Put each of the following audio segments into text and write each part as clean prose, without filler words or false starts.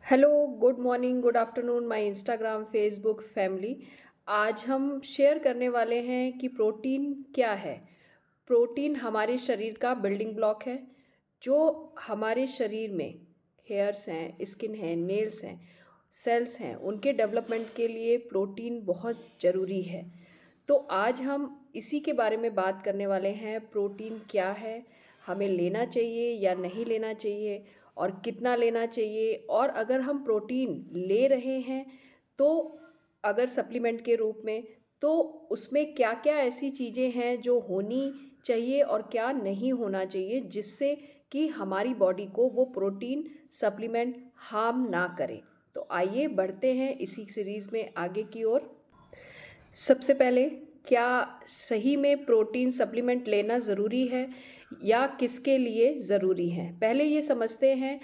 Hello, good morning, good afternoon my Instagram, Facebook family. आज हम share करने वाले हैं कि प्रोटीन क्या है। प्रोटीन हमारे शरीर का बिल्डिंग ब्लॉक है, जो हमारे शरीर में हेयर्स हैं, स्किन है, नेल्स हैं, सेल्स हैं, उनके डेवलपमेंट के लिए प्रोटीन बहुत ज़रूरी है। तो आज हम इसी के बारे में बात करने वाले हैं, प्रोटीन क्या है, हमें लेना चाहिए या नहीं लेना चाहिए और कितना लेना चाहिए। और अगर हम प्रोटीन ले रहे हैं तो अगर सप्लीमेंट के रूप में, तो उसमें क्या क्या ऐसी चीज़ें हैं जो होनी चाहिए और क्या नहीं होना चाहिए, जिससे कि हमारी बॉडी को वो प्रोटीन सप्लीमेंट हार्म ना करे। तो आइए बढ़ते हैं इसी सीरीज़ में आगे की ओर। सबसे पहले, क्या सही में प्रोटीन सप्लीमेंट लेना ज़रूरी है या किसके लिए ज़रूरी है? पहले ये समझते हैं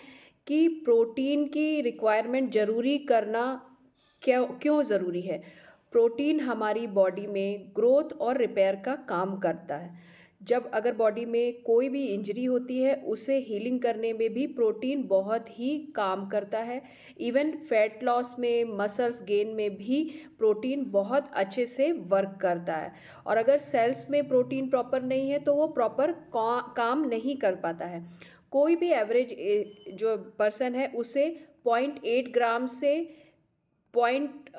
कि प्रोटीन की रिक्वायरमेंट ज़रूरी करना क्यों क्यों ज़रूरी है। प्रोटीन हमारी बॉडी में ग्रोथ और रिपेयर का काम करता है। जब अगर बॉडी में कोई भी इंजरी होती है, उसे हीलिंग करने में भी प्रोटीन बहुत ही काम करता है। इवन फैट लॉस में, मसल्स गेन में भी प्रोटीन बहुत अच्छे से वर्क करता है। और अगर सेल्स में प्रोटीन प्रॉपर नहीं है तो वो प्रॉपर काम नहीं कर पाता है। कोई भी एवरेज जो पर्सन है, उसे 0.8 ग्राम से पॉइंट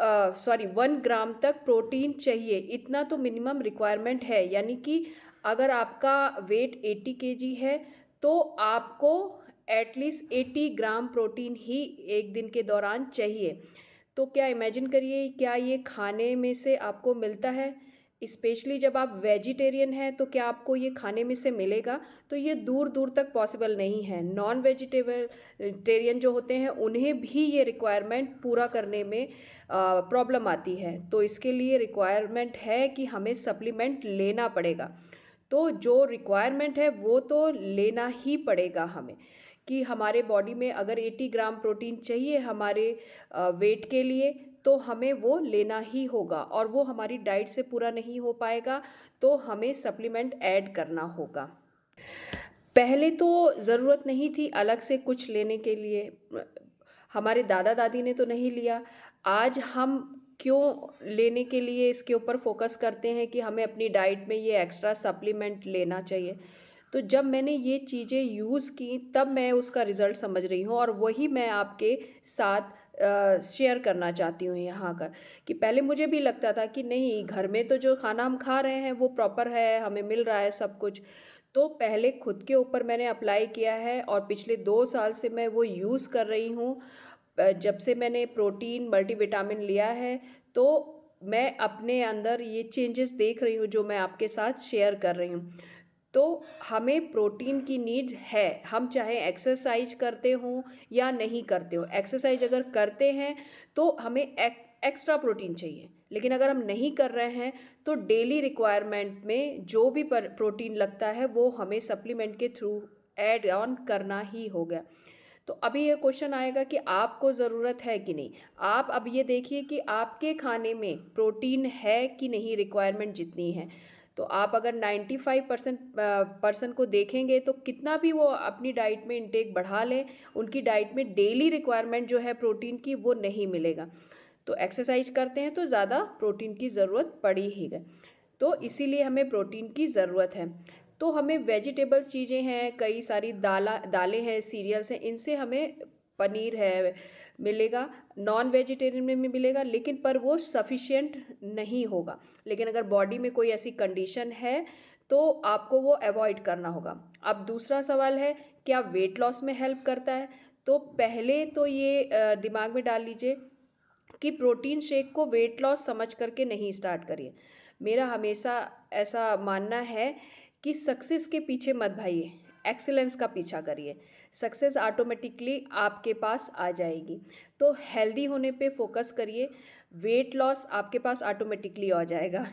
1 ग्राम तक प्रोटीन चाहिए। इतना तो मिनिमम रिक्वायरमेंट है। यानी कि अगर आपका वेट 80 kg है तो आपको एटलीस्ट 80 ग्राम प्रोटीन ही एक दिन के दौरान चाहिए। तो क्या इमेजिन करिए, क्या ये खाने में से आपको मिलता है? स्पेशली जब आप वेजिटेरियन हैं तो क्या आपको ये खाने में से मिलेगा? तो ये दूर दूर तक पॉसिबल नहीं है। नॉन वेजिटेबल टेरियन जो होते हैं, उन्हें भी ये रिक्वायरमेंट पूरा करने में प्रॉब्लम आती है। तो इसके लिए रिक्वायरमेंट है कि हमें सप्लीमेंट लेना पड़ेगा। तो जो रिक्वायरमेंट है वो तो लेना ही पड़ेगा हमें, कि हमारे बॉडी में अगर 80 ग्राम प्रोटीन चाहिए हमारे वेट के लिए, तो हमें वो लेना ही होगा। और वो हमारी डाइट से पूरा नहीं हो पाएगा, तो हमें सप्लीमेंट ऐड करना होगा। पहले तो ज़रूरत नहीं थी अलग से कुछ लेने के लिए। हमारे दादा दादी ने तो नहीं लिया। आज हम क्यों लेने के लिए इसके ऊपर फोकस करते हैं कि हमें अपनी डाइट में ये एक्स्ट्रा सप्लीमेंट लेना चाहिए। तो जब मैंने ये चीज़ें यूज़ की तब मैं उसका रिज़ल्ट समझ रही हूँ, और वही मैं आपके साथ शेयर करना चाहती हूँ यहाँ कर, कि पहले मुझे भी लगता था कि नहीं, घर में तो जो खाना हम खा रहे हैं वो प्रॉपर है, हमें मिल रहा है सब कुछ। तो पहले खुद के ऊपर मैंने अप्लाई किया है और पिछले 2 साल से मैं वो यूज़ कर रही हूँ। जब से मैंने प्रोटीन मल्टीविटामिन लिया है, तो मैं अपने अंदर ये चेंजेस देख रही हूँ जो मैं आपके साथ शेयर कर रही हूँ। तो हमें प्रोटीन की नीड है, हम चाहे एक्सरसाइज करते हों या नहीं करते हो। एक्सरसाइज अगर करते हैं तो हमें एक्स्ट्रा प्रोटीन चाहिए, लेकिन अगर हम नहीं कर रहे हैं तो डेली रिक्वायरमेंट में जो भी प्रोटीन लगता है वो हमें सप्लीमेंट के थ्रू ऐड ऑन करना ही होगा। तो अभी ये क्वेश्चन आएगा कि आपको ज़रूरत है कि नहीं। आप अब ये देखिए कि आपके खाने में प्रोटीन है कि नहीं, रिक्वायरमेंट जितनी है। तो आप अगर 95% पर्सन को देखेंगे तो कितना भी वो अपनी डाइट में इंटेक बढ़ा लें, उनकी डाइट में डेली रिक्वायरमेंट जो है प्रोटीन की, वो नहीं मिलेगा। तो एक्सरसाइज करते हैं तो ज़्यादा प्रोटीन की ज़रूरत पड़ी ही है। तो इसीलिए हमें प्रोटीन की ज़रूरत है। तो हमें वेजिटेबल्स चीज़ें हैं, कई सारी दालें हैं, सीरियल्स हैं, इनसे हमें पनीर है मिलेगा, नॉन वेजिटेरियन में भी मिलेगा, लेकिन पर वो सफिशिएंट नहीं होगा। लेकिन अगर बॉडी में कोई ऐसी कंडीशन है तो आपको वो अवॉइड करना होगा। अब दूसरा सवाल है, क्या वेट लॉस में हेल्प करता है? तो पहले तो ये दिमाग में डाल लीजिए कि प्रोटीन शेक को वेट लॉस समझ करके नहीं स्टार्ट करिए। मेरा हमेशा ऐसा मानना है कि सक्सेस के पीछे मत भागिए, एक्सीलेंस का पीछा करिए। सक्सेस ऑटोमेटिकली आपके पास आ जाएगी। तो हेल्दी होने पे फोकस करिए, वेट लॉस आपके पास ऑटोमेटिकली आ जाएगा।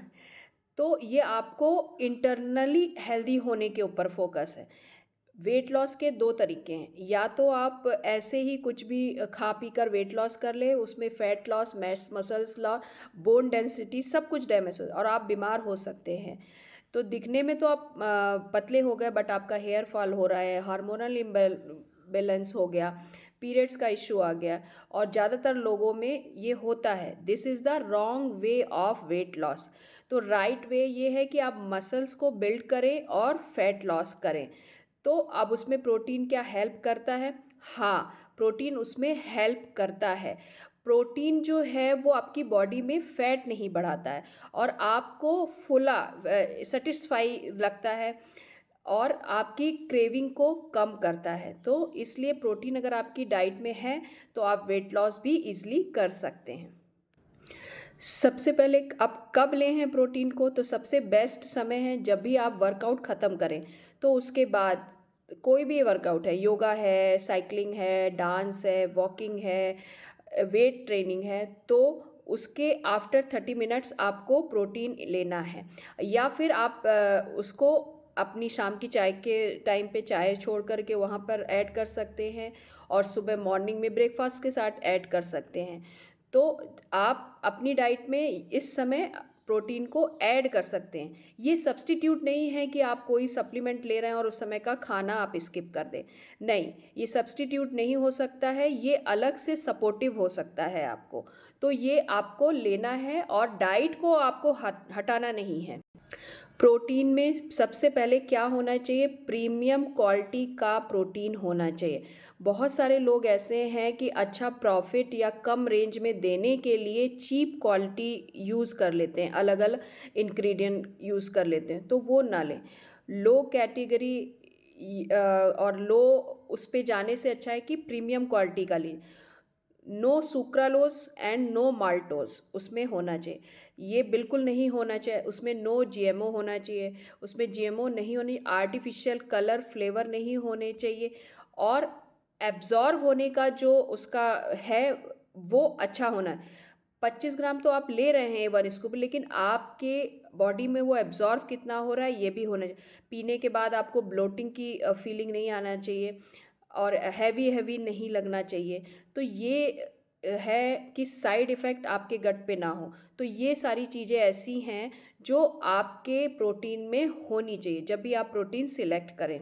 तो ये आपको इंटरनली हेल्दी होने के ऊपर फोकस है। वेट लॉस के 2 तरीके हैं, या तो आप ऐसे ही कुछ भी खा पी कर वेट लॉस कर ले, उसमें fat loss, muscles loss, bone density सब कुछ डैमेज हो और आप बीमार हो सकते हैं। तो दिखने में तो आप पतले हो गए, बट आपका हेयर फॉल हो रहा है, हार्मोनल इम्बैलेंस हो गया, पीरियड्स का इश्यू आ गया और ज़्यादातर लोगों में ये होता है। This is the wrong way of weight loss. तो राइट वे ये है कि आप मसल्स को बिल्ड करें और फैट लॉस करें। तो अब उसमें प्रोटीन क्या हेल्प करता है? हाँ, प्रोटीन उसमें हेल्प करता है। प्रोटीन जो है वो आपकी बॉडी में फैट नहीं बढ़ाता है और आपको फुला सैटिस्फाई लगता है और आपकी क्रेविंग को कम करता है। तो इसलिए प्रोटीन अगर आपकी डाइट में है तो आप वेट लॉस भी ईज़िली कर सकते हैं। सबसे पहले आप कब लें हैं प्रोटीन को? तो सबसे बेस्ट समय है जब भी आप वर्कआउट ख़त्म करें। तो उसके बाद कोई भी वर्कआउट है, योगा है, साइक्लिंग है, डांस है, वॉकिंग है, वेट ट्रेनिंग है, तो उसके आफ्टर 30 मिनट्स आपको प्रोटीन लेना है। या फिर आप उसको अपनी शाम की चाय के टाइम पे चाय छोड़ कर के वहाँ पर ऐड कर सकते हैं और सुबह मॉर्निंग में ब्रेकफास्ट के साथ ऐड कर सकते हैं। तो आप अपनी डाइट में इस समय प्रोटीन को ऐड कर सकते हैं। ये सब्स्टिट्यूट नहीं है कि आप कोई सप्लीमेंट ले रहे हैं और उस समय का खाना आप स्किप कर दें। नहीं, ये सब्स्टिट्यूट नहीं हो सकता है, ये अलग से सपोर्टिव हो सकता है आपको। तो ये आपको लेना है और डाइट को आपको हटाना नहीं है। प्रोटीन में सबसे पहले क्या होना चाहिए? प्रीमियम क्वालिटी का प्रोटीन होना चाहिए। बहुत सारे लोग ऐसे हैं कि अच्छा प्रॉफिट या कम रेंज में देने के लिए चीप क्वालिटी यूज़ कर लेते हैं, अलग अलग इंग्रेडिएंट यूज़ कर लेते हैं, तो वो ना लें। लो कैटेगरी और लो उस पे जाने से अच्छा है कि प्रीमियम क्वालिटी का लें। No sucralose and no maltose उसमें होना चाहिए। ये बिल्कुल नहीं होना चाहिए। उसमें नो जीएमओ होना चाहिए। उसमें जीएमओ नहीं होनी, आर्टिफिशियल कलर फ्लेवर नहीं होने चाहिए और एब्जॉर्ब होने का जो उसका है वो अच्छा होना है। 25 ग्राम तो आप ले रहे हैं वन स्कूप, लेकिन आपके बॉडी में वो एब्जॉर्ब कितना हो रहा है ये भी होना चाहिए। पीने के बाद आपको ब्लोटिंग की फीलिंग नहीं आना चाहिए और हैवी हैवी नहीं लगना चाहिए। तो ये है कि साइड इफ़ेक्ट आपके गट पे ना हो। तो ये सारी चीज़ें ऐसी हैं जो आपके प्रोटीन में होनी चाहिए जब भी आप प्रोटीन सिलेक्ट करें।